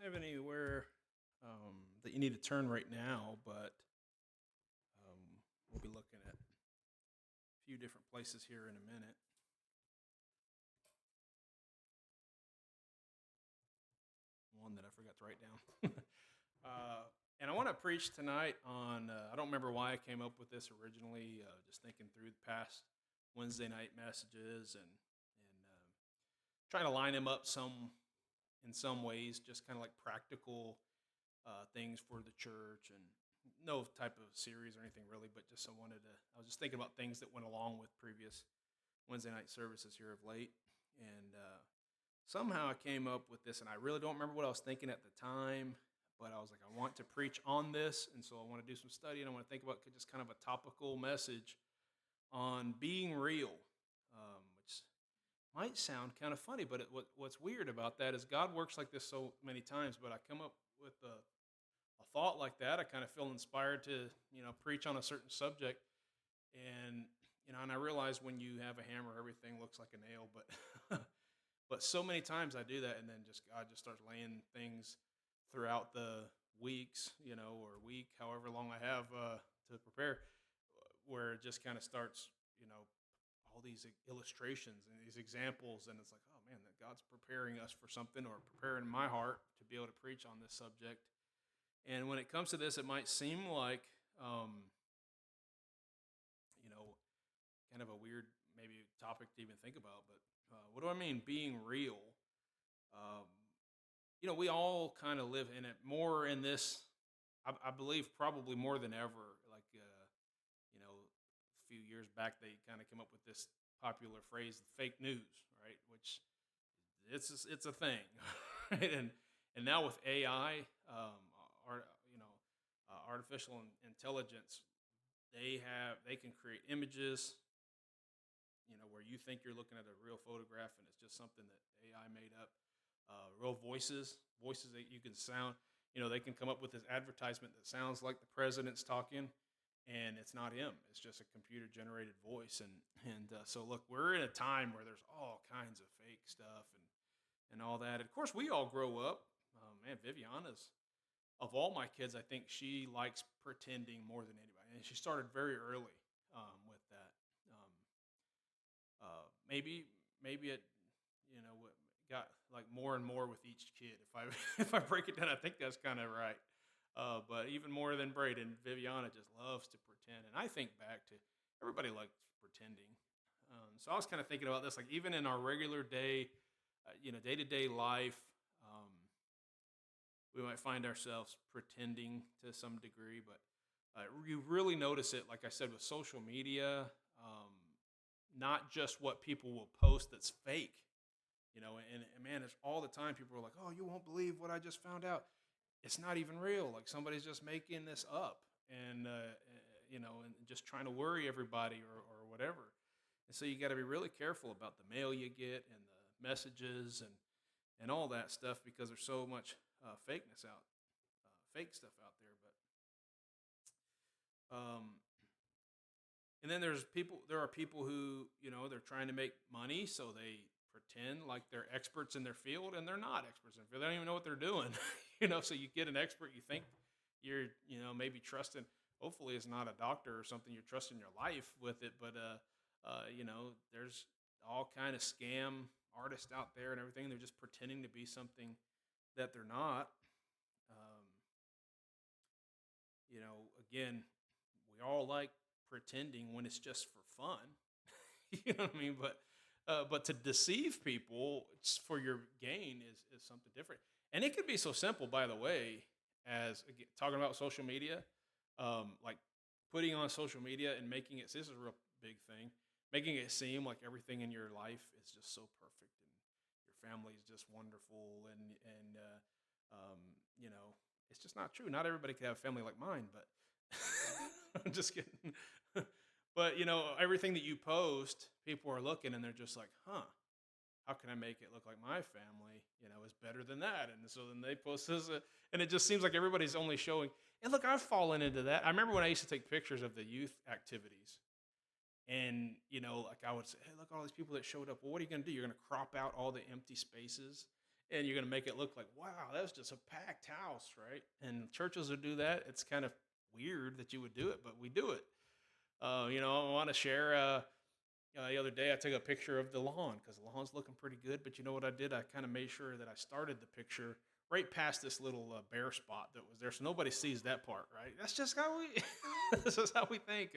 have anywhere that you need to turn right now, but we'll be looking at a few different places here in a minute. One that I forgot to write down. uh, and I want to preach tonight on, I don't remember why I came up with this originally, just thinking through the past Wednesday night messages and trying to line them up in some ways, just kind of like practical things for the church and no type of series or anything really, but just I was just thinking about things that went along with previous Wednesday night services here of late. And somehow I came up with this, and I really don't remember what I was thinking at the time, but I was like, I want to preach on this. And so I want to do some study and I want to think about just kind of a topical message on being real, which might sound kind of funny, but what's weird about that is God works like this so many times, but I come up with a thought like that, I kind of feel inspired to, preach on a certain subject. And, and I realize when you have a hammer, everything looks like a nail, but, but so many times I do that. And then God just starts laying things throughout the weeks, or week, however long I have to prepare, where it just kind of starts, all these illustrations and these examples. And it's like, oh man, that God's preparing us for something or preparing my heart to be able to preach on this subject. And when it comes to this, it might seem like, you know, kind of a weird maybe topic to even think about. But what do I mean being real? Um, we all kind of live in it more in this. I believe probably more than ever. Like, a few years back, they kind of came up with this popular phrase, "fake news," right? Which it's a thing, right? And now with AI, art, artificial intelligence, they can create images, where you think you're looking at a real photograph and it's just something that AI made up. Real voices that you can sound. They can come up with this advertisement that sounds like the president's talking, and it's not him. It's just a computer generated voice. And so look, we're in a time where there's all kinds of fake stuff and all that. And of course, we all grow up. Man, Viviana's of all my kids, I think she likes pretending more than anybody, and she started very early with that. Um, maybe it got like more and more with each kid. If I if I break it down, I think that's kind of right. But even more than Braden, Viviana just loves to pretend, and I think back to everybody likes pretending. So I was kind of thinking about this, like even in our regular day, day to day life. Um, we might find ourselves pretending to some degree, but you really notice it, like I said, with social media, not just what people will post that's fake, and man, it's all the time people are like, oh, you won't believe what I just found out. It's not even real. Like somebody's just making this up and, and just trying to worry everybody or whatever. And so you got to be really careful about the mail you get and the messages and all that stuff because there's so much fakeness fake stuff out there. But and then there are people who they're trying to make money, so they pretend like they're experts in their field, and they're not experts in their field. They don't even know what they're doing. So you get an expert, you think you're maybe trusting. Hopefully, it's not a doctor or something. You're trusting your life with it, but there's all kind of scam artists out there and everything. They're just pretending to be something that they're not. Um, Again, we all like pretending when it's just for fun. You know what I mean? But to deceive people for your gain is something different. And it could be so simple, by the way, as again, talking about social media, like putting on social media and making it. This is a real big thing. Making it seem like everything in your life is just so perfect and your family is just wonderful and um, you know it's just not true. Not everybody can have a family like mine, but I'm just kidding. But everything that you post, people are looking and they're just like, "Huh, how can I make it look like my family, is better than that?" And so then they post this, and it just seems like everybody's only showing. And look, I've fallen into that. I remember when I used to take pictures of the youth activities, and like I would say, "Hey, look at all these people that showed up." Well, what are you going to do? You're going to crop out all the empty spaces and you're going to make it look like, wow, that's just a packed house, right? And churches will do that. It's kind of weird that you would do it, but we do it. I want to share. The other day, I took a picture of the lawn because the lawn's looking pretty good. But you know what I did? I kind of made sure that I started the picture right past this little bare spot that was there, so nobody sees that part. Right? That's just how we. This is how we think,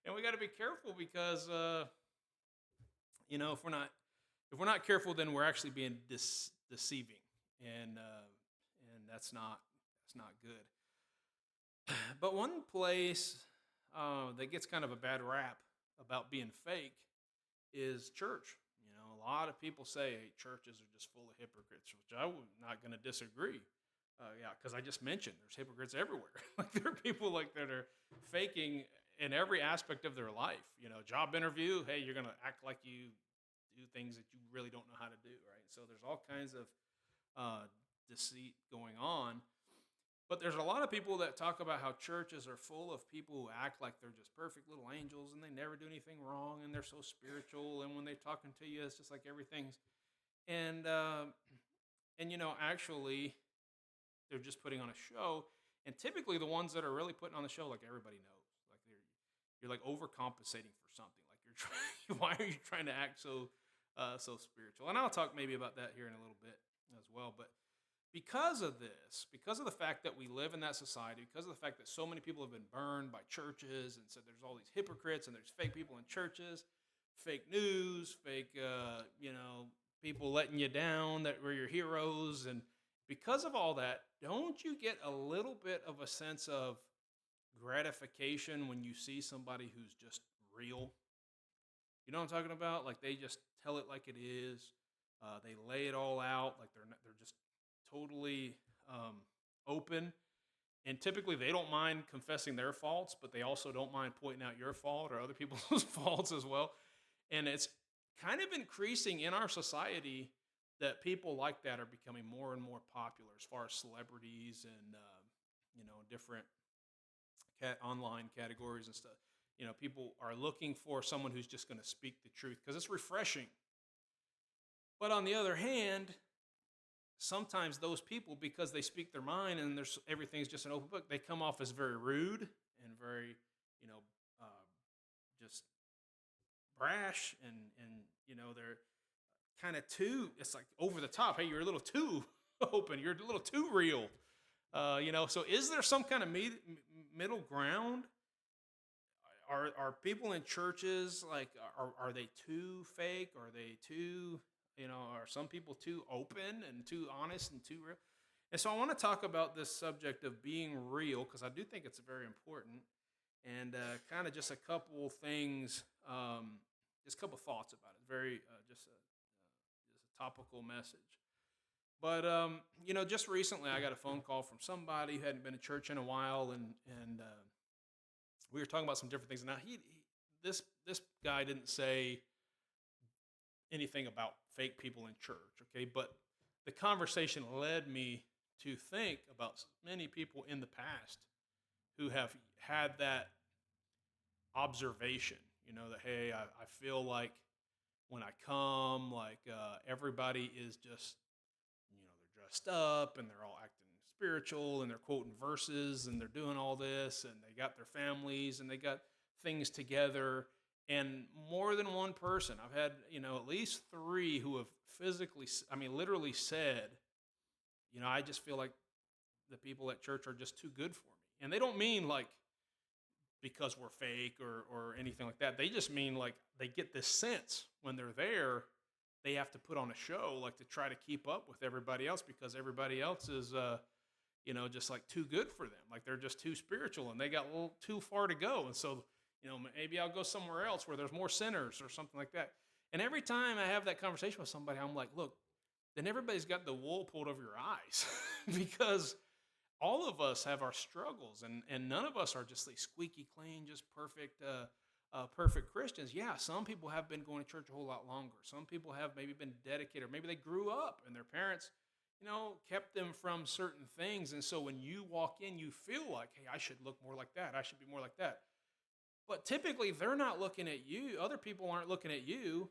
and we got to be careful because if we're not careful, then we're actually being deceiving, and that's not good. But one place that gets kind of a bad rap about being fake is church. A lot of people say, hey, churches are just full of hypocrites, which I'm not going to disagree. Yeah, because I just mentioned there's hypocrites everywhere. Like there are people like that are faking in every aspect of their life. Job interview. Hey, you're going to act like you do things that you really don't know how to do, right? So there's all kinds of deceit going on. But there's a lot of people that talk about how churches are full of people who act like they're just perfect little angels and they never do anything wrong and they're so spiritual, and when they're talking to you, it's just like everything's and actually they're just putting on a show. And typically the ones that are really putting on the show, like everybody knows, like you're like overcompensating for something. Like you're trying, why are you trying to act so spiritual? And I'll talk maybe about that here in a little bit as well, but because of this, because of the fact that we live in that society, because of the fact that so many people have been burned by churches and said there's all these hypocrites and there's fake people in churches, fake news, fake, people letting you down that were your heroes. And because of all that, don't you get a little bit of a sense of gratification when you see somebody who's just real? You know what I'm talking about? Like they just tell it like it is. They lay it all out. Like they're just totally open, and typically they don't mind confessing their faults, but they also don't mind pointing out your fault or other people's faults as well. And it's kind of increasing in our society that people like that are becoming more and more popular as far as celebrities and different online categories and stuff. People are looking for someone who's just going to speak the truth because it's refreshing. But on the other hand, sometimes those people, because they speak their mind and there's everything's just an open book, they come off as very rude and very, uh, just brash, and they're kind of too. It's like over the top. Hey, you're a little too open. You're a little too real. So is there some kind of middle ground? Are people in churches like are they too fake? Are they too are some people too open and too honest and too real? And so I want to talk about this subject of being real because I do think it's very important, and kind of just a couple things, just a couple thoughts about it. Very just a topical message. But just recently I got a phone call from somebody who hadn't been to church in a while, and we were talking about some different things. Now this guy didn't say anything about fake people in church, okay? But the conversation led me to think about many people in the past who have had that observation, that, hey, I feel like when I come, like everybody is just, they're dressed up and they're all acting spiritual and they're quoting verses and they're doing all this and they got their families and they got things together. And more than one person, I've had, at least three who have literally said, I just feel like the people at church are just too good for me. And they don't mean like because we're fake or anything like that. They just mean like they get this sense when they're there, they have to put on a show like to try to keep up with everybody else because everybody else is, just like too good for them. Like they're just too spiritual and they got a little too far to go. And so, maybe I'll go somewhere else where there's more sinners or something like that. And every time I have that conversation with somebody, I'm like, look, then everybody's got the wool pulled over your eyes because all of us have our struggles, and none of us are just like squeaky clean, just perfect Christians. Yeah, some people have been going to church a whole lot longer. Some people have maybe been dedicated, or maybe they grew up and their parents, kept them from certain things. And so when you walk in, you feel like, hey, I should look more like that. I should be more like that. But typically, they're not looking at you. Other people aren't looking at you.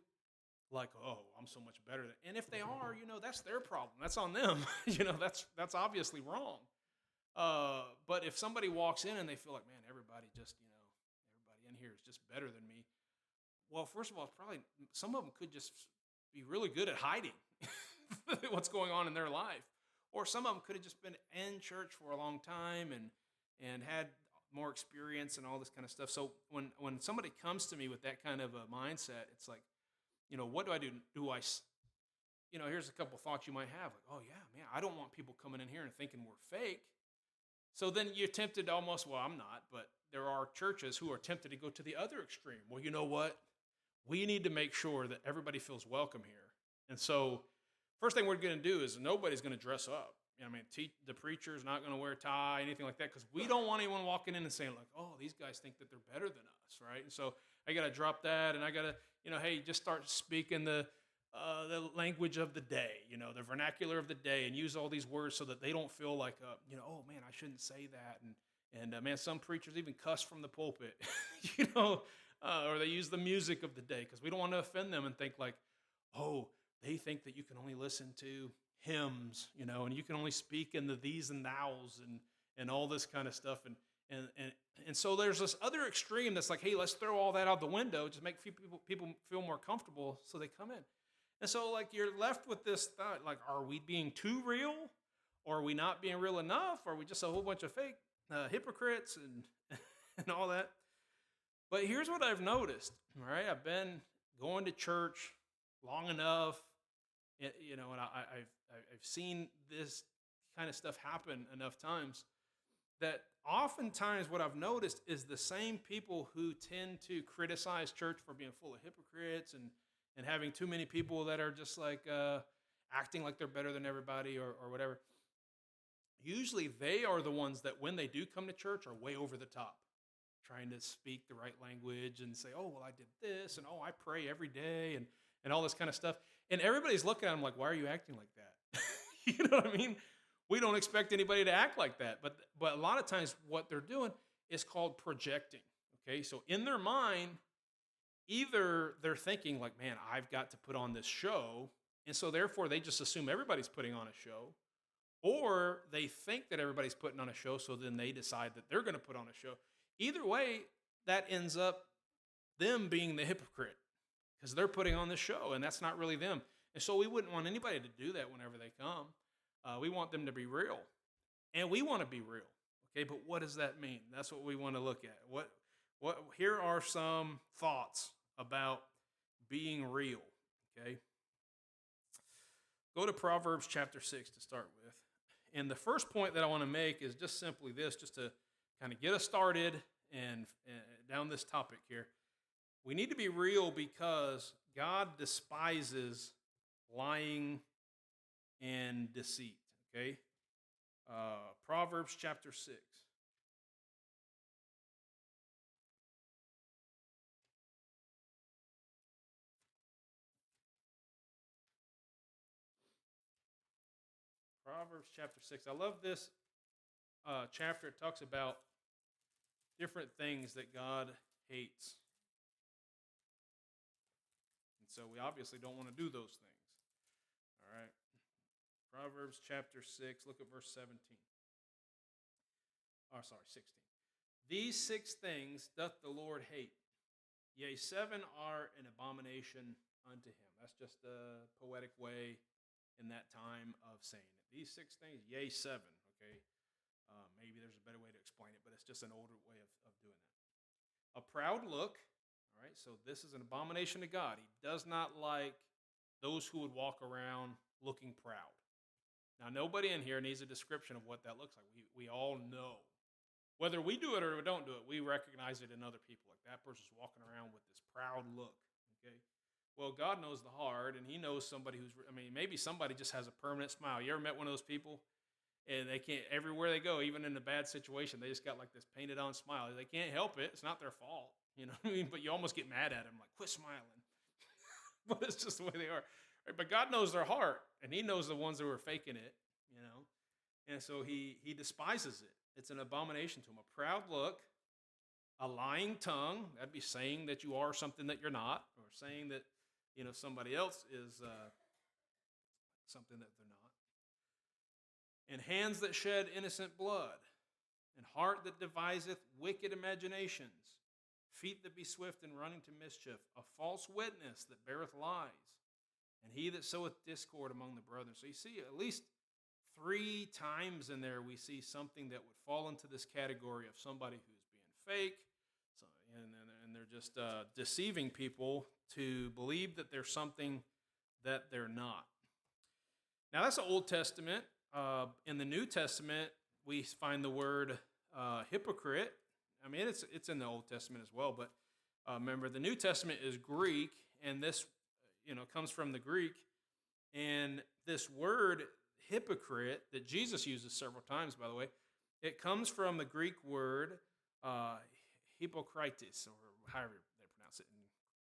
like, oh, I'm so much better than. And if they are, that's their problem. That's on them. That's obviously wrong. But if somebody walks in and they feel like, man, everybody in here is just better than me. Well, first of all, it's probably some of them could just be really good at hiding what's going on in their life, or some of them could have just been in church for a long time and had more experience and all this kind of stuff. So when somebody comes to me with that kind of a mindset, it's like, what do I do? Here's a couple thoughts you might have. Like, oh yeah, man, I don't want people coming in here and thinking we're fake. So then you're tempted to almost, well, I'm not, but there are churches who are tempted to go to the other extreme. Well, you know what? We need to make sure that everybody feels welcome here. And so first thing we're going to do is nobody's going to dress up. The preacher's not going to wear a tie, anything like that, because we don't want anyone walking in and saying like, oh, these guys think that they're better than us, right? And so I got to drop that, and I got to, hey, just start speaking the language of the day, the vernacular of the day, and use all these words so that they don't feel like, oh man, I shouldn't say that. And man, some preachers even cuss from the pulpit, or they use the music of the day because we don't want to offend them and think like, oh, they think that you can only listen to hymns, and you can only speak in the these and thous and all this kind of stuff. And so there's this other extreme that's like, hey, let's throw all that out the window, just make people feel more comfortable so they come in. And so, like, you're left with this thought, like, are we being too real? Or are we not being real enough? Or are we just a whole bunch of fake hypocrites and all that? But here's what I've noticed, all right? I've been going to church long enough, and I've seen this kind of stuff happen enough times that oftentimes what I've noticed is the same people who tend to criticize church for being full of hypocrites and having too many people that are just like acting like they're better than everybody or whatever. Usually they are the ones that when they do come to church are way over the top, trying to speak the right language and say, oh, well, I did this, and oh, I pray every day, and all this kind of stuff. And everybody's looking at them like, why are you acting like that? You know what I mean? We don't expect anybody to act like that. But a lot of times what they're doing is called projecting, okay? So in their mind, either they're thinking like, man, I've got to put on this show, and so therefore they just assume everybody's putting on a show, or they think that everybody's putting on a show, so then they decide that they're going to put on a show. Either way, that ends up them being the hypocrite because they're putting on the show, and that's not really them. And so we wouldn't want anybody to do that whenever they come. We want them to be real, and we want to be real, okay? But what does that mean? That's what we want to look at. What? Here are some thoughts about being real, okay? Go to Proverbs chapter 6 to start with. And the first point that I want to make is just simply this, just to kind of get us started and down this topic here. We need to be real because God despises lying and deceit, okay? Proverbs chapter 6. Proverbs chapter 6. I love this chapter. It talks about different things that God hates. And so we obviously don't want to do those things. All right. Proverbs chapter 6. Look at verse 17. Oh, sorry, 16. These 6 things doth the Lord hate. Yea, 7 are an abomination unto him. That's just a poetic way in that time of saying it. These 6 things, yea, 7, okay? Maybe there's a better way to explain it, but it's just an older way of doing that. A proud look, all right? So this is an abomination to God. He does not like those who would walk around looking proud. Now, nobody in here needs a description of what that looks like. We all know. Whether we do it or we don't do it, we recognize it in other people. Like that person's walking around with this proud look, okay? Well, God knows the heart, and he knows somebody maybe somebody just has a permanent smile. You ever met one of those people? And they can't, everywhere they go, even in a bad situation, they just got like this painted on smile. They can't help it. It's not their fault. You know what I mean? But you almost get mad at them, like, quit smiling. But it's just the way they are. Right? But God knows their heart, and he knows the ones that were faking it, you know? And so he despises it. It's an abomination to him. A proud look, a lying tongue, that'd be saying that you are something that you're not, or saying that somebody else is something that they're not. And hands that shed innocent blood, and heart that deviseth wicked imaginations, feet that be swift in running to mischief, a false witness that beareth lies, and he that soweth discord among the brethren. So you see at least 3 times in there we see something that would fall into this category of somebody who's being fake, and they're just deceiving people to believe that there's something that they're not. Now that's the Old Testament. In the New Testament, we find the word hypocrite. I mean, it's in the Old Testament as well, but remember, the New Testament is Greek, and this comes from the Greek. And this word hypocrite that Jesus uses several times, by the way, it comes from the Greek word hypokrites, or however they pronounce it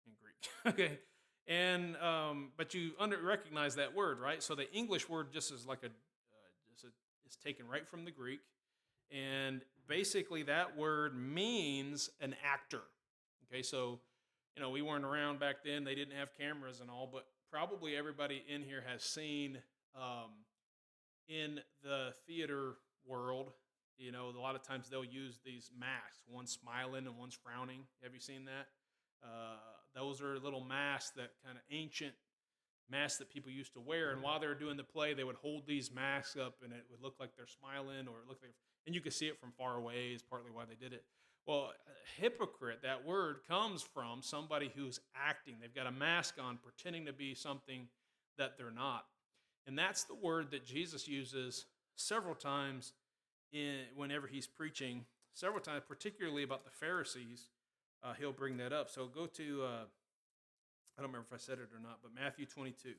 in Greek. Okay, and but you recognize that word, right? So the English word just is like it's taken right from the Greek, and basically that word means an actor. Okay, so we weren't around back then; they didn't have cameras and all, but probably everybody in here has seen in the theater world. A lot of times they'll use these masks. One's smiling and one's frowning. Have you seen that? Those are little masks, that kind of ancient masks that people used to wear. And while they were doing the play, they would hold these masks up, and it would look like they're smiling, or it looked like, and you could see it from far away. Is partly why they did it. Well, hypocrite, that word comes from somebody who's acting. They've got a mask on, pretending to be something that they're not. And that's the word that Jesus uses several times whenever he's preaching, several times, particularly about the Pharisees. He'll bring that up. So go to, I don't remember if I said it or not, but Matthew 22.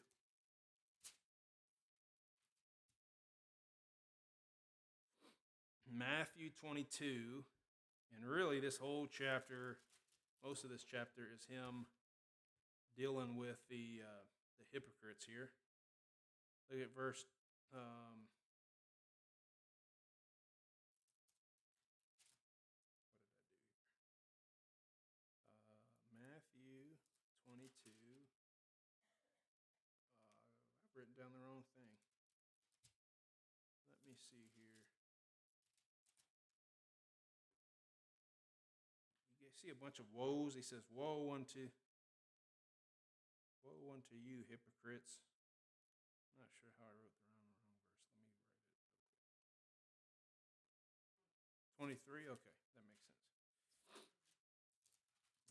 Matthew 22, and really this whole chapter, most of this chapter is him dealing with the hypocrites here. Look at verse what did I do here? Matthew 22. I've written down the wrong thing. Let me see here. You see a bunch of woes. He says, woe unto you, hypocrites. I'm not sure how I wrote the wrong verse. Let me write it real quick. 23? Okay, that makes sense.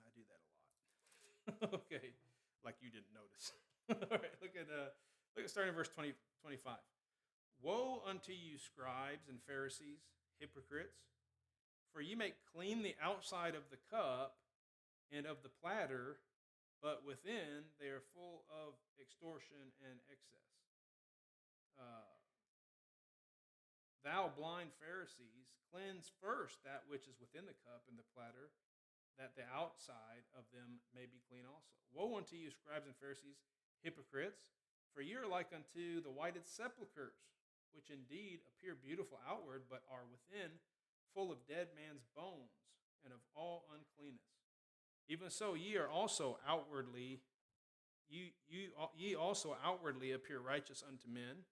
I do that a lot. Okay, like you didn't notice. All right, look at starting at verse 25. Woe unto you, scribes and Pharisees, hypocrites, for ye make clean the outside of the cup and of the platter, but within they are full of extortion and excess. Thou blind Pharisees, cleanse first that which is within the cup and the platter, that the outside of them may be clean also. Woe unto you, scribes and Pharisees, hypocrites, for ye are like unto the whited sepulchres, which indeed appear beautiful outward, but are within full of dead man's bones and of all uncleanness. Even so, ye also outwardly appear righteous unto men,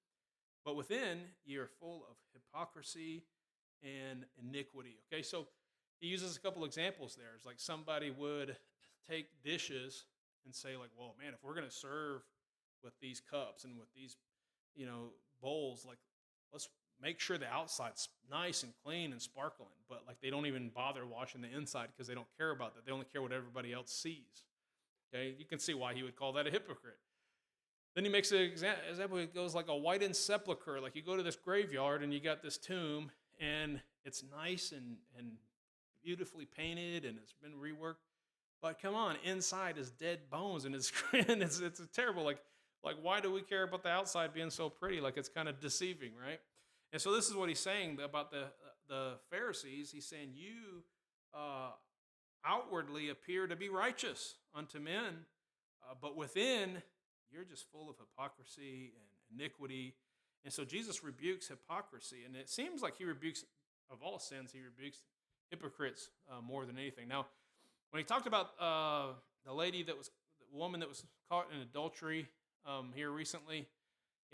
but within ye are full of hypocrisy and iniquity. Okay, so he uses a couple examples there. It's like somebody would take dishes and say, like, well, man, if we're going to serve with these cups and with these, bowls, like, let's make sure the outside's nice and clean and sparkling. But like they don't even bother washing the inside because they don't care about that. They only care what everybody else sees. Okay, you can see why he would call that a hypocrite. Then he makes an example. It goes like a whitened sepulcher. Like you go to this graveyard and you got this tomb and it's nice and beautifully painted and it's been reworked. But come on, inside is dead bones and it's it's terrible. Like why do we care about the outside being so pretty? Like it's kind of deceiving, right? And so this is what he's saying about the Pharisees. He's saying you outwardly appear to be righteous unto men, but within you're just full of hypocrisy and iniquity. And so Jesus rebukes hypocrisy, and it seems like he rebukes, of all sins, he rebukes hypocrites more than anything. Now, when he talked about the woman that was caught in adultery here recently,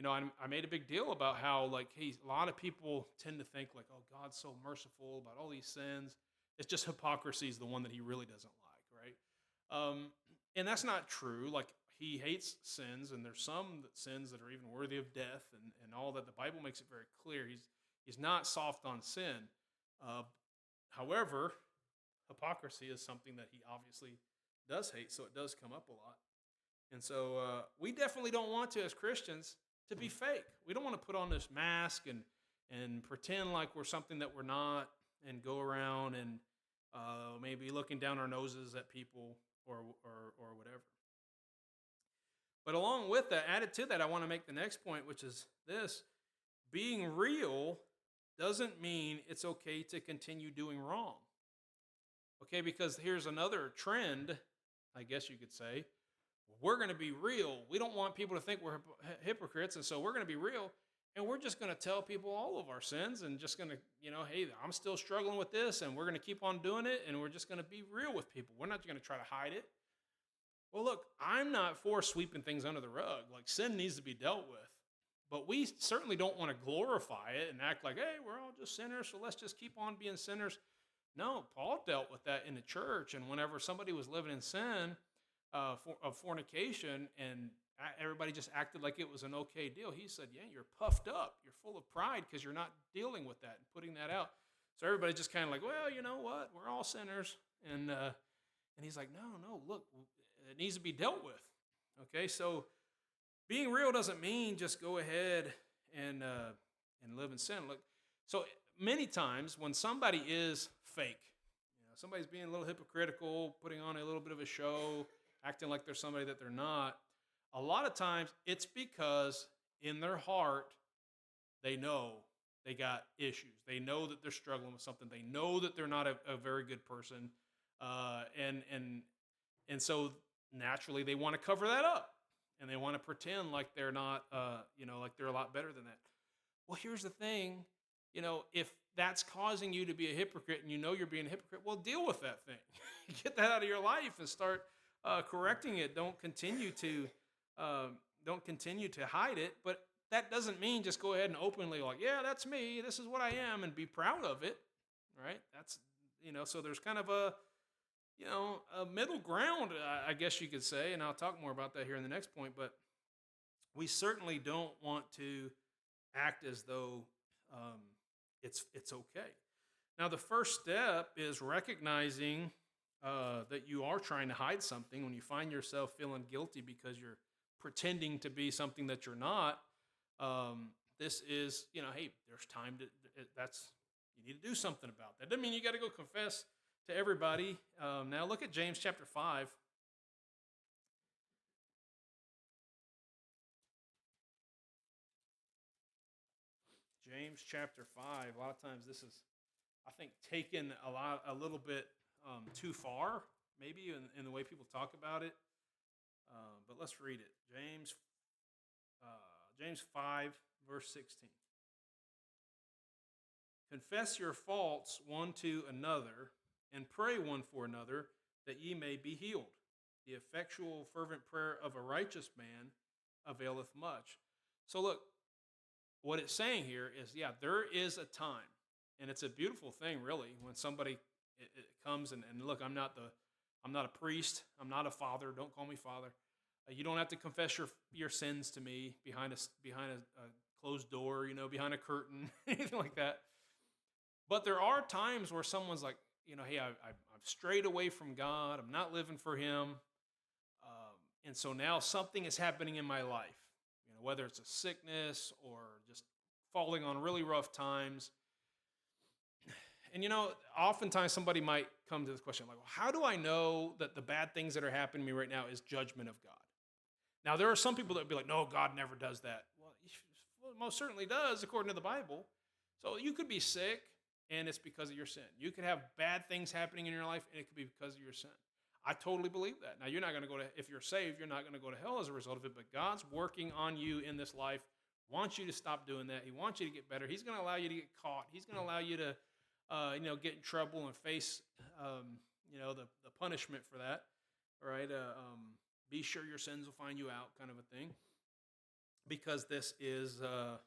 I made a big deal about how, like, hey, a lot of people tend to think like, oh, God's so merciful about all these sins. It's just hypocrisy is the one that He really doesn't like, right? And that's not true. Like, He hates sins, and there's some sins that are even worthy of death, and all that. The Bible makes it very clear. He's not soft on sin. Uh, However, hypocrisy is something that He obviously does hate, so it does come up a lot. And so we definitely don't want to, as Christians, to be fake. We don't want to put on this mask and pretend like we're something that we're not, and go around and maybe looking down our noses at people or whatever. But along with that, added to that, I want to make the next point, which is this: being real doesn't mean it's okay to continue doing wrong. Okay, because here's another trend, I guess you could say. We're going to be real. We don't want people to think we're hypocrites, and so we're going to be real, and we're just going to tell people all of our sins, and just going to, hey, I'm still struggling with this, and we're going to keep on doing it, and we're just going to be real with people. We're not going to try to hide it. Well, look, I'm not for sweeping things under the rug. Like, sin needs to be dealt with, but we certainly don't want to glorify it and act like, hey, we're all just sinners, so let's just keep on being sinners. No, Paul dealt with that in the church, and whenever somebody was living in sin of fornication, and everybody just acted like it was an okay deal, he said, yeah, you're puffed up. You're full of pride because you're not dealing with that and putting that out. So everybody just kind of like, well, you know what? We're all sinners. And he's like, no, look, it needs to be dealt with. Okay, so being real doesn't mean just go ahead and live in sin. Look, so many times when somebody is fake, somebody's being a little hypocritical, putting on a little bit of a show, acting like they're somebody that they're not, a lot of times it's because in their heart they know they got issues. They know that they're struggling with something. They know that they're not a very good person, and so naturally they want to cover that up, and they want to pretend like they're not, like they're a lot better than that. Well, here's the thing, if that's causing you to be a hypocrite, and you're being a hypocrite, well, deal with that thing. Get that out of your life and start correcting it. Don't continue to hide it. But that doesn't mean just go ahead and openly like, yeah, that's me. This is what I am, and be proud of it. Right? That's So there's kind of a middle ground, I guess you could say, and I'll talk more about that here in the next point. But we certainly don't want to act as though it's okay. Now, the first step is recognizing that you are trying to hide something. When you find yourself feeling guilty because you're pretending to be something that you're not, this is, hey, there's time to. You need to do something about that. Doesn't mean you got to go confess to everybody. Now, look at James chapter 5. James chapter 5. A lot of times this is, I think, taken a little bit too far, maybe in the way people talk about it. But let's read it. James 5, verse 16. Confess your faults one to another, and pray one for another, that ye may be healed. The effectual, fervent prayer of a righteous man availeth much. So look, what it's saying here is, yeah, there is a time, and it's a beautiful thing, really, when somebody it comes and look, I'm not a priest, I'm not a father. Don't call me father. You don't have to confess your sins to me behind a closed door, behind a curtain, anything like that. But there are times where someone's like, hey, I've strayed away from God. I'm not living for Him, and so now something is happening in my life. Whether it's a sickness or just falling on really rough times. And, oftentimes somebody might come to this question like, well, how do I know that the bad things that are happening to me right now is judgment of God? Now, there are some people that would be like, no, God never does that. Well, He most certainly does, according to the Bible. So you could be sick, and it's because of your sin. You could have bad things happening in your life, and it could be because of your sin. I totally believe that. Now, you're not going to if you're saved, you're not going to go to hell as a result of it, but God's working on you in this life, wants you to stop doing that. He wants you to get better. He's going to allow you to get caught. He's going to allow you to, get in trouble and face, the punishment for that, right? Be sure your sins will find you out, kind of a thing, because this is the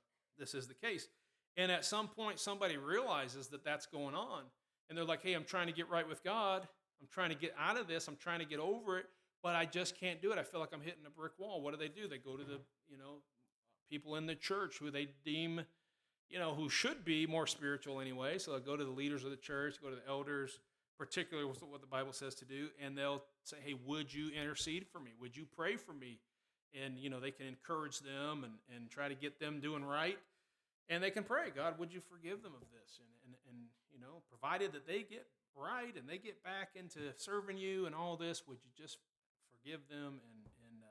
case. And at some point, somebody realizes that that's going on, and they're like, "Hey, I'm trying to get right with God. I'm trying to get out of this. I'm trying to get over it, but I just can't do it. I feel like I'm hitting a brick wall." What do? They go to the people in the church who they deem who should be more spiritual anyway. So they'll go to the leaders of the church, go to the elders, particularly with what the Bible says to do, and they'll say, "Hey, would you intercede for me? Would you pray for me?" And they can encourage them and try to get them doing right. And they can pray, "God, would you forgive them of this?" And provided that they get right and they get back into serving you and all this, would you just forgive them and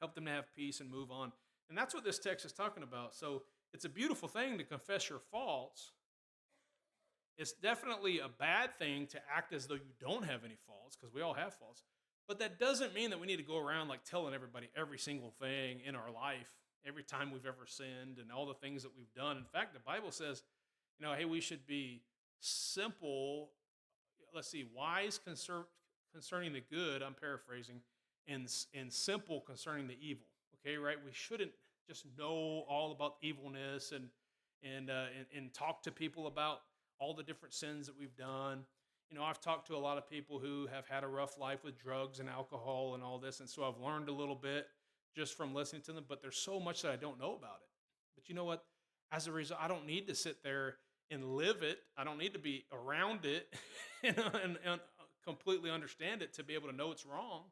help them to have peace and move on? And that's what this text is talking about. So it's a beautiful thing to confess your faults. It's definitely a bad thing to act as though you don't have any faults, because we all have faults. But that doesn't mean that we need to go around like telling everybody every single thing in our life, every time we've ever sinned and all the things that we've done. In fact, the Bible says, hey, we should be simple. Let's see, wise concerning the good, I'm paraphrasing, and simple concerning the evil. Okay, right? We shouldn't just know all about evilness and talk to people about all the different sins that we've done. I've talked to a lot of people who have had a rough life with drugs and alcohol and all this, and so I've learned a little bit just from listening to them, but there's so much that I don't know about it. But you know what? As a result, I don't need to sit there and live it. I don't need to be around it and completely understand it to be able to know it's wrong.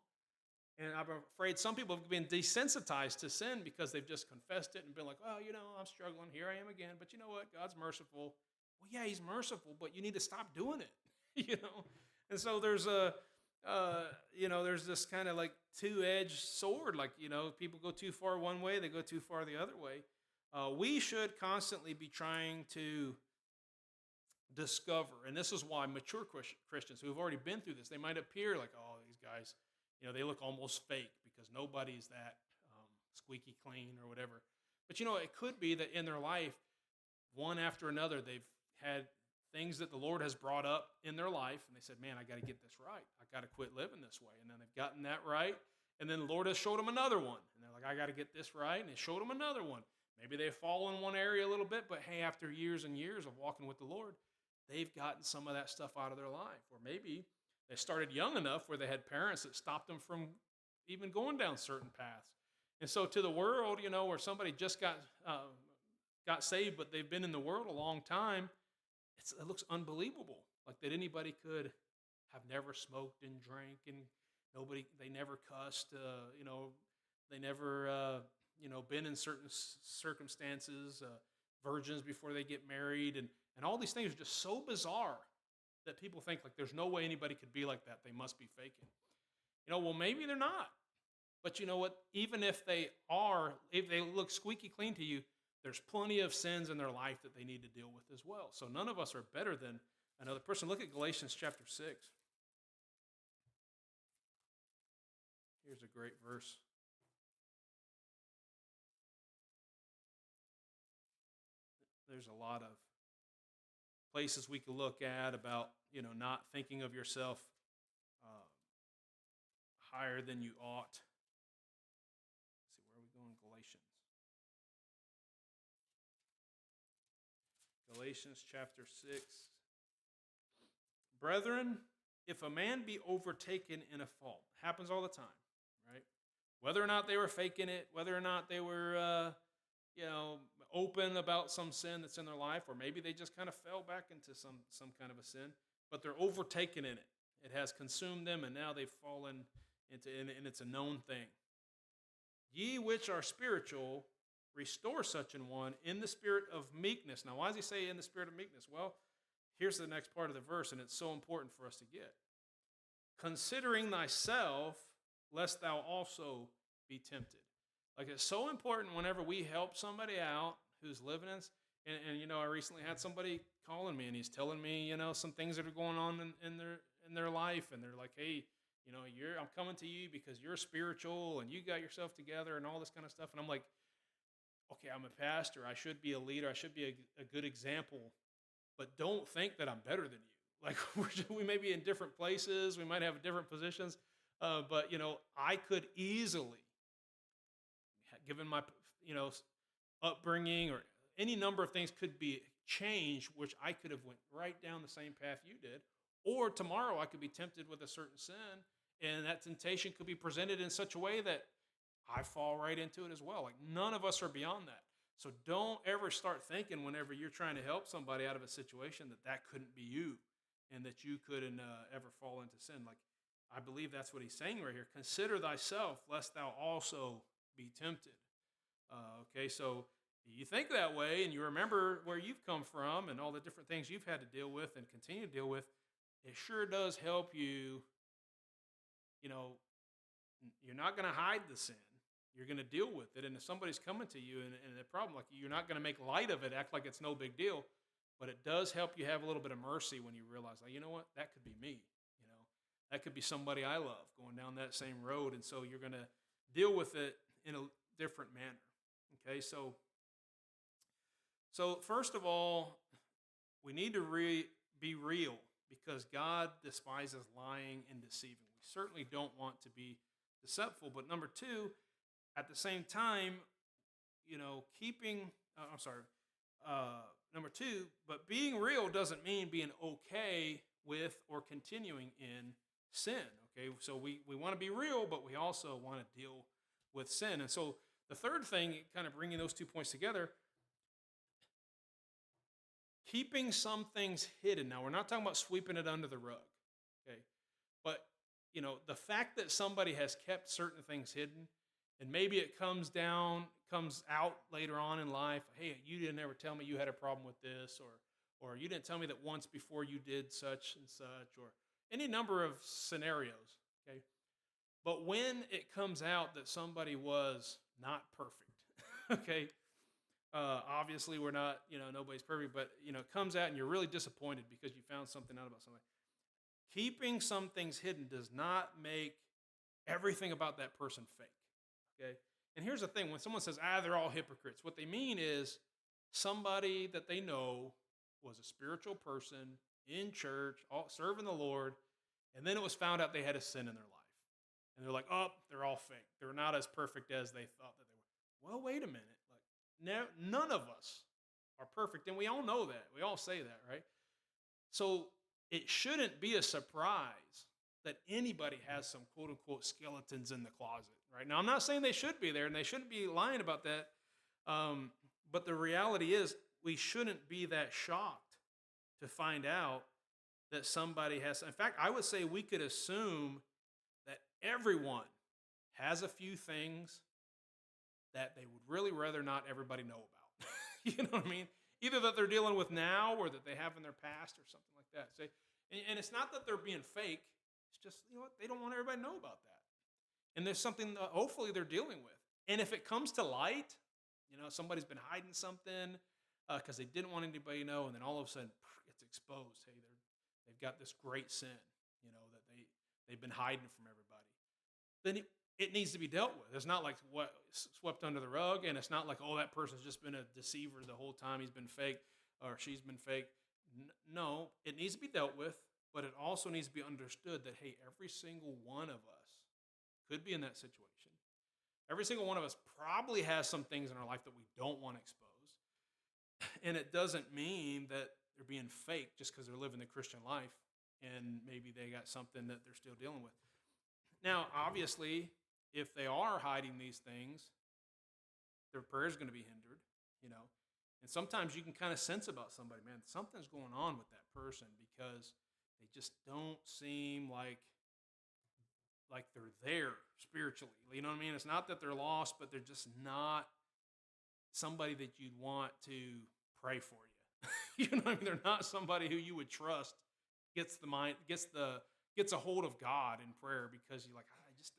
And I'm afraid some people have been desensitized to sin because they've just confessed it and been like, "Oh, I'm struggling. Here I am again." But you know what? God's merciful. Well, yeah, he's merciful, but you need to stop doing it. And so there's there's this kind of like two-edged sword. Like, people go too far one way, they go too far the other way. We should constantly be trying to discover, and this is why mature Christians who have already been through this, they might appear like, "Oh, these guys, they look almost fake because nobody's that squeaky clean or whatever." But it could be that in their life, one after another, they've had things that the Lord has brought up in their life, and they said, "Man, I got to get this right. I got to quit living this way." And then they've gotten that right, and then the Lord has showed them another one, and they're like, "I got to get this right," and He showed them another one. Maybe they fall in one area a little bit, but hey, after years and years of walking with the Lord, they've gotten some of that stuff out of their life. Or maybe they started young enough where they had parents that stopped them from even going down certain paths. And so to the world, where somebody just got saved, but they've been in the world a long time, it looks unbelievable. Like that anybody could have never smoked and drank, and they never cussed, they never, been in certain circumstances, virgins before they get married, and all these things are just so bizarre that people think like there's no way anybody could be like that. They must be faking. Well, maybe they're not. But you know what? Even if they are, if they look squeaky clean to you, there's plenty of sins in their life that they need to deal with as well. So none of us are better than another person. Look at Galatians chapter 6. Here's a great verse. There's a lot of places we could look at about, not thinking of yourself higher than you ought. Let's see, where are we going? Galatians chapter 6. Brethren, if a man be overtaken in a fault, happens all the time, right? Whether or not they were faking it, whether or not they were, open about some sin that's in their life, or maybe they just kind of fell back into some kind of a sin, but they're overtaken in it. It has consumed them, and now they've fallen into, and it's a known thing. Ye which are spiritual, restore such an one in the spirit of meekness. Now, why does he say in the spirit of meekness? Well, here's the next part of the verse, and it's so important for us to get. Considering thyself, lest thou also be tempted. Like, it's so important whenever we help somebody out who's living in, and I recently had somebody calling me, and he's telling me, some things that are going on in their life, and they're like, "Hey, I'm coming to you because you're spiritual and you got yourself together and all this kind of stuff." And I'm like, okay, I'm a pastor. I should be a leader. I should be a good example, but don't think that I'm better than you. Like we may be in different places. We might have different positions, But I could easily, given my upbringing or any number of things, could be changed, which I could have went right down the same path you did, or tomorrow I could be tempted with a certain sin, and that temptation could be presented in such a way that I fall right into it as well. Like, none of us are beyond that. So don't ever start thinking, whenever you're trying to help somebody out of a situation, that that couldn't be you, and that you couldn't ever fall into sin. Like, I believe that's what he's saying right here. Consider thyself, lest thou also be tempted. Okay, so you think that way, and you remember where you've come from and all the different things you've had to deal with and continue to deal with. It sure does help you. You know, you're not going to hide the sin. You're going to deal with it. And if somebody's coming to you and a problem, like, you're not going to make light of it, act like it's no big deal. But it does help you have a little bit of mercy when you realize, like, you know what, that could be me. That could be somebody I love going down that same road. And so you're going to deal with it in a different manner. Okay, so first of all, we need to be real, because God despises lying and deceiving. We certainly don't want to be deceitful. But number two, at the same time, keeping, I'm sorry, number two, but being real doesn't mean being okay with or continuing in sin. Okay, so we want to be real, but we also want to deal with sin. And so the third thing, kind of bringing those 2 points together, keeping some things hidden. Now, we're not talking about sweeping it under the rug, okay? But, the fact that somebody has kept certain things hidden, and maybe it comes out later on in life, hey, you didn't ever tell me you had a problem with this, or you didn't tell me that once before you did such and such, or any number of scenarios, okay? But when it comes out that somebody was not perfect, okay, obviously, we're not, nobody's perfect, but, it comes out and you're really disappointed because you found something out about somebody. Keeping some things hidden does not make everything about that person fake, okay? And here's the thing: when someone says, they're all hypocrites, what they mean is somebody that they know was a spiritual person in church, serving the Lord, and then it was found out they had a sin in their life. And they're like, oh, they're all fake. They're not as perfect as they thought that they were. Well, wait a minute. None of us are perfect, and we all know that. We all say that, right? So it shouldn't be a surprise that anybody has some quote-unquote skeletons in the closet, right? Now, I'm not saying they should be there, and they shouldn't be lying about that, but the reality is we shouldn't be that shocked to find out that somebody has. In fact, I would say we could assume that everyone has a few things that they would really rather not everybody know about. You know what I mean? Either that they're dealing with now, or that they have in their past, or something like that. So, and it's not that they're being fake. It's just, what, they don't want everybody to know about that. And there's something that hopefully they're dealing with. And if it comes to light, somebody's been hiding something because they didn't want anybody to know, and then all of a sudden it's exposed. Hey, they've got this great sin, that they've been hiding from everybody. Then it needs to be dealt with. It's not like what swept under the rug, and it's not like, oh, that person's just been a deceiver the whole time. He's been fake, or she's been fake. No, it needs to be dealt with, but it also needs to be understood that, hey, every single one of us could be in that situation. Every single one of us probably has some things in our life that we don't want exposed, and it doesn't mean that they're being fake just because they're living the Christian life, and maybe they got something that they're still dealing with. Now, obviously, if they are hiding these things, their prayer is going to be hindered, And sometimes you can kind of sense about somebody, man, something's going on with that person, because they just don't seem like they're there spiritually. You know what I mean? It's not that they're lost, but they're just not somebody that you'd want to pray for you. You know what I mean? They're not somebody who you would trust gets a hold of God in prayer, because you're like,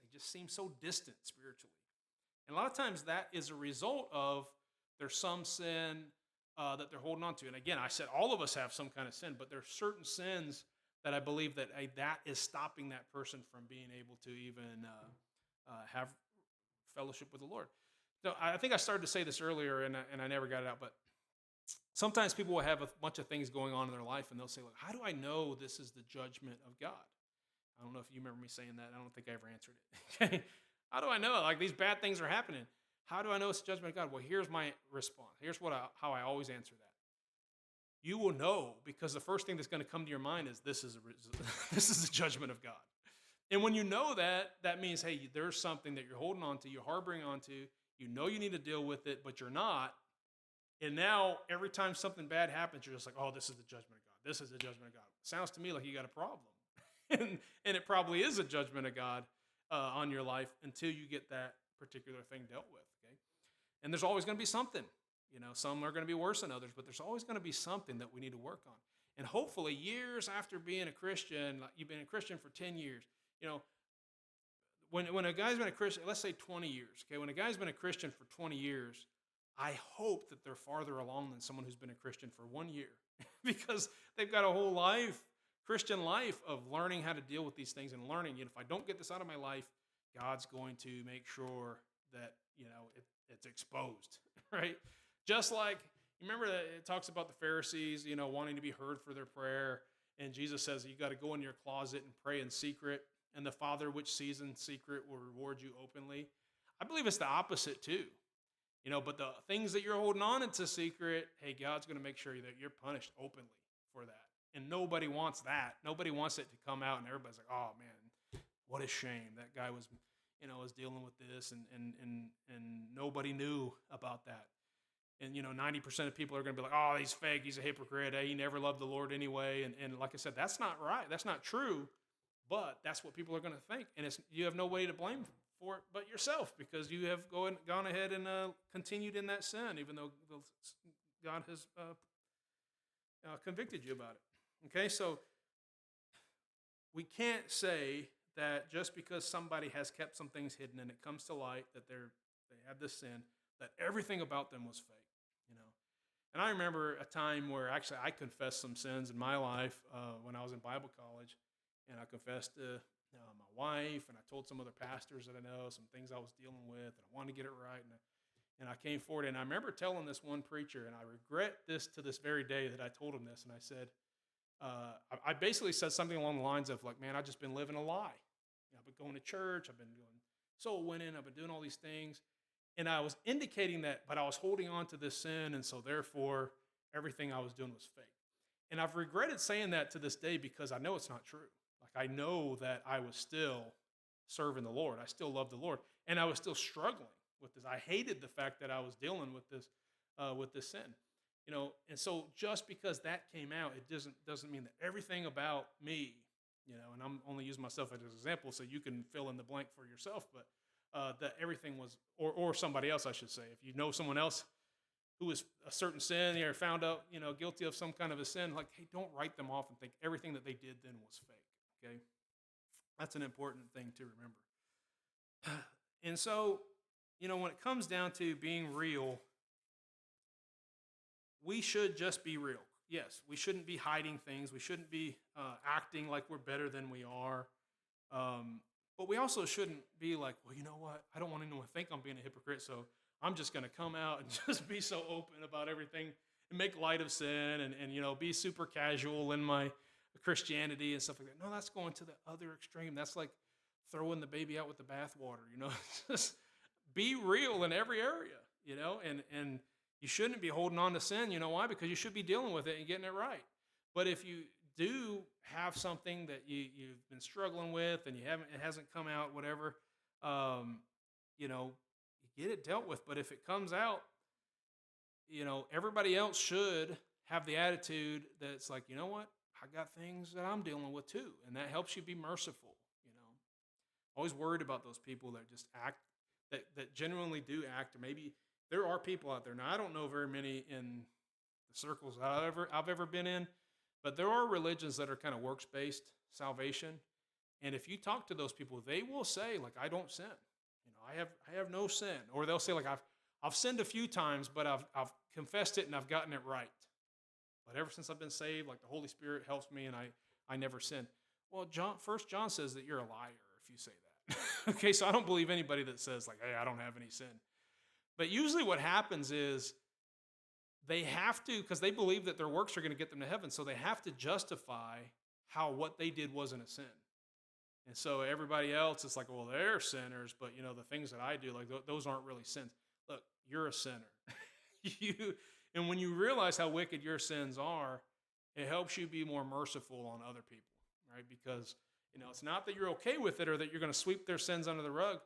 they just seem so distant spiritually. And a lot of times that is a result of there's some sin that they're holding on to. And again, I said all of us have some kind of sin, but there are certain sins that I believe that that is stopping that person from being able to even have fellowship with the Lord. So I think I started to say this earlier, and I never got it out, but sometimes people will have a bunch of things going on in their life, and they'll say, look, how do I know this is the judgment of God? I don't know if you remember me saying that. I don't think I ever answered it. Okay. How do I know? Like these bad things are happening. How do I know it's the judgment of God? Well, here's my response. Here's how I always answer that. You will know because the first thing that's going to come to your mind is this is this is the judgment of God. And when you know that, that means hey, there's something that you're holding on to, you're harboring onto. You know you need to deal with it, but you're not. And now every time something bad happens, you're just like, oh, this is the judgment of God. This is the judgment of God. Sounds to me like you got a problem. and it probably is a judgment of God on your life until you get that particular thing dealt with. Okay. And there's always going to be something. Some are going to be worse than others, but there's always going to be something that we need to work on. And hopefully, years after being a Christian, like you've been a Christian for 10 years, you know, when a guy's been a Christian, let's say 20 years, okay, when a guy's been a Christian for 20 years, I hope that they're farther along than someone who's been a Christian for 1 year because they've got a whole life, Christian life of learning how to deal with these things and learning, if I don't get this out of my life, God's going to make sure that, it's exposed, right? Just like, you remember that it talks about the Pharisees, wanting to be heard for their prayer. And Jesus says, you got to go in your closet and pray in secret. And the Father which sees in secret will reward you openly. I believe it's the opposite too. But the things that you're holding on into secret, hey, God's going to make sure that you're punished openly for that. And nobody wants that. Nobody wants it to come out and everybody's like, oh man, what a shame. That guy was dealing with this and nobody knew about that. And 90% of people are going to be like, oh, he's fake, he's a hypocrite, hey, he never loved the Lord anyway. And like I said, that's not right. That's not true. But that's what people are going to think. And you have no way to blame for it but yourself because you have gone ahead and continued in that sin, even though God has convicted you about it. Okay, so we can't say that just because somebody has kept some things hidden and it comes to light that they have this sin, that everything about them was fake. And I remember a time where actually I confessed some sins in my life when I was in Bible college, and I confessed to my wife, and I told some other pastors that I know some things I was dealing with, and I wanted to get it right, and I came forward, and I remember telling this one preacher, and I regret this to this very day that I told him this, and I said, I basically said something along the lines of like, man, I've just been living a lie. I've been going to church, I've been doing soul winning, I've been doing all these things. And I was indicating that, but I was holding on to this sin, and so therefore everything I was doing was fake. And I've regretted saying that to this day because I know it's not true. Like I know that I was still serving the Lord. I still loved the Lord, and I was still struggling with this. I hated the fact that I was dealing with this sin. And so just because that came out, it doesn't mean that everything about me, and I'm only using myself as an example so you can fill in the blank for yourself, but that everything was, or somebody else, I should say. If you know someone else who is a certain sin or found out, guilty of some kind of a sin, like, hey, don't write them off and think everything that they did then was fake, okay? That's an important thing to remember. And so, when it comes down to being real, we should just be real. Yes, we shouldn't be hiding things. We shouldn't be acting like we're better than we are. But we also shouldn't be like, well, you know what? I don't want anyone to think I'm being a hypocrite, so I'm just going to come out and just be so open about everything and make light of sin and be super casual in my Christianity and stuff like that. No, that's going to the other extreme. That's like throwing the baby out with the bathwater, Just be real in every area, and you shouldn't be holding on to sin. You know why? Because you should be dealing with it and getting it right. But if you do have something that you've been struggling with and it hasn't come out, whatever, you get it dealt with. But if it comes out, everybody else should have the attitude that it's like, you know what? I got things that I'm dealing with too. And that helps you be merciful, Always worried about those people that just act, that genuinely do act, or maybe there are people out there. Now, I don't know very many in the circles I've ever been in, but there are religions that are kind of works-based salvation. And if you talk to those people, they will say, like, I don't sin. I have no sin. Or they'll say, like, I've sinned a few times, but I've confessed it and I've gotten it right. But ever since I've been saved, like the Holy Spirit helps me and I never sin. Well, First John says that you're a liar if you say that. Okay, so I don't believe anybody that says, like, hey, I don't have any sin. But usually what happens is they have to, because they believe that their works are going to get them to heaven, so they have to justify how what they did wasn't a sin. And so everybody else is like, well, they're sinners, but the things that I do, like those aren't really sins. Look, you're a sinner. you and when you realize how wicked your sins are, it helps you be more merciful on other people, right? Because it's not that you're okay with it or that you're going to sweep their sins under the rug,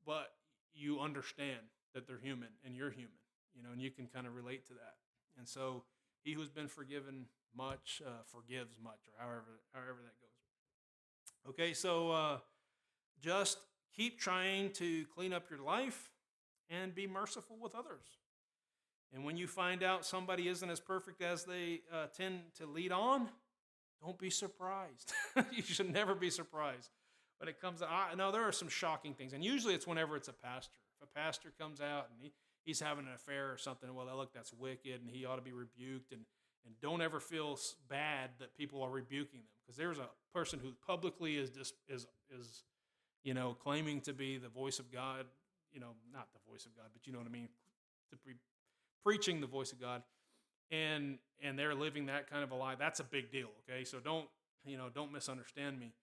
but you understand that they're human and you're human, and you can kind of relate to that. And so he who's been forgiven much forgives much, or however that goes. Okay, so just keep trying to clean up your life and be merciful with others. And when you find out somebody isn't as perfect as they tend to lead on, don't be surprised. You should never be surprised when it comes to. Now, there are some shocking things, and usually it's whenever it's a pastor. If a pastor comes out and he's having an affair or something, well, look, that's wicked, and he ought to be rebuked. And don't ever feel bad that people are rebuking them, because there's a person who publicly is claiming to be the voice of God. Not the voice of God, but you know what I mean, to be preaching the voice of God, and they're living that kind of a lie. That's a big deal. Okay, so don't misunderstand me.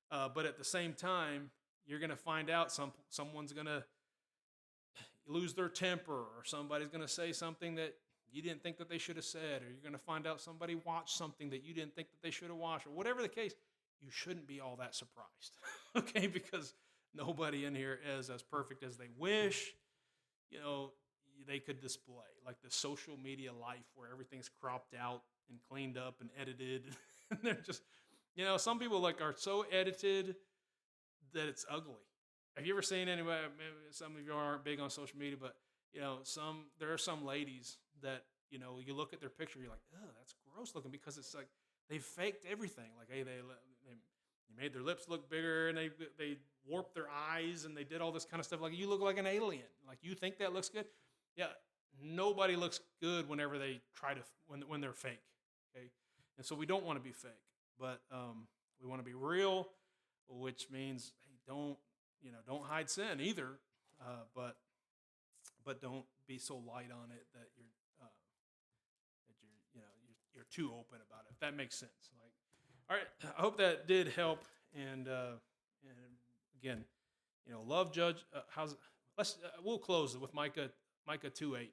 But at the same time, you're going to find out someone's going to lose their temper, or somebody's going to say something that you didn't think that they should have said, or you're going to find out somebody watched something that you didn't think that they should have watched, or whatever the case. You shouldn't be all that surprised, okay? Because nobody in here is as perfect as they wish. They could display, like the social media life where everything's cropped out and cleaned up and edited. And they're just, some people are so edited that it's ugly. Have you ever seen anybody? Maybe some of you aren't big on social media, but there are some ladies that you look at their picture, you're like, oh, that's gross looking, because it's like they faked everything. Like, hey, they made their lips look bigger, and they warped their eyes, and they did all this kind of stuff. Like, you look like an alien. Like, you think that looks good? Yeah, nobody looks good whenever they try to when they're fake. Okay, and so we don't want to be fake, but we want to be real, which means, hey, don't hide sin either, but don't be so light on it that you're too open about it. If that makes sense. Like, all right, I hope that did help. And again, love, judge. We'll close it with Micah 2:8.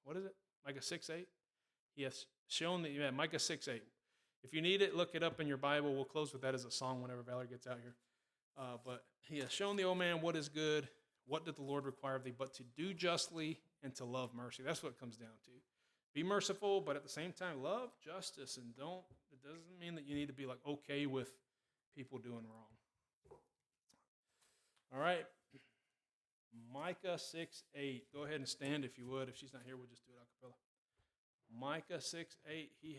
What is it? Micah 6:8. He has shown that. Yeah, Micah 6:8. If you need it, look it up in your Bible. We'll close with that as a song whenever Valerie gets out here. But he has shown the old man what is good. What did the Lord require of thee? But to do justly and to love mercy. That's what it comes down to. Be merciful, but at the same time, love justice. And it doesn't mean that you need to be like okay with people doing wrong. All right. Micah 6:8. Go ahead and stand if you would. If she's not here, we'll just do it a cappella. Micah 6:8. He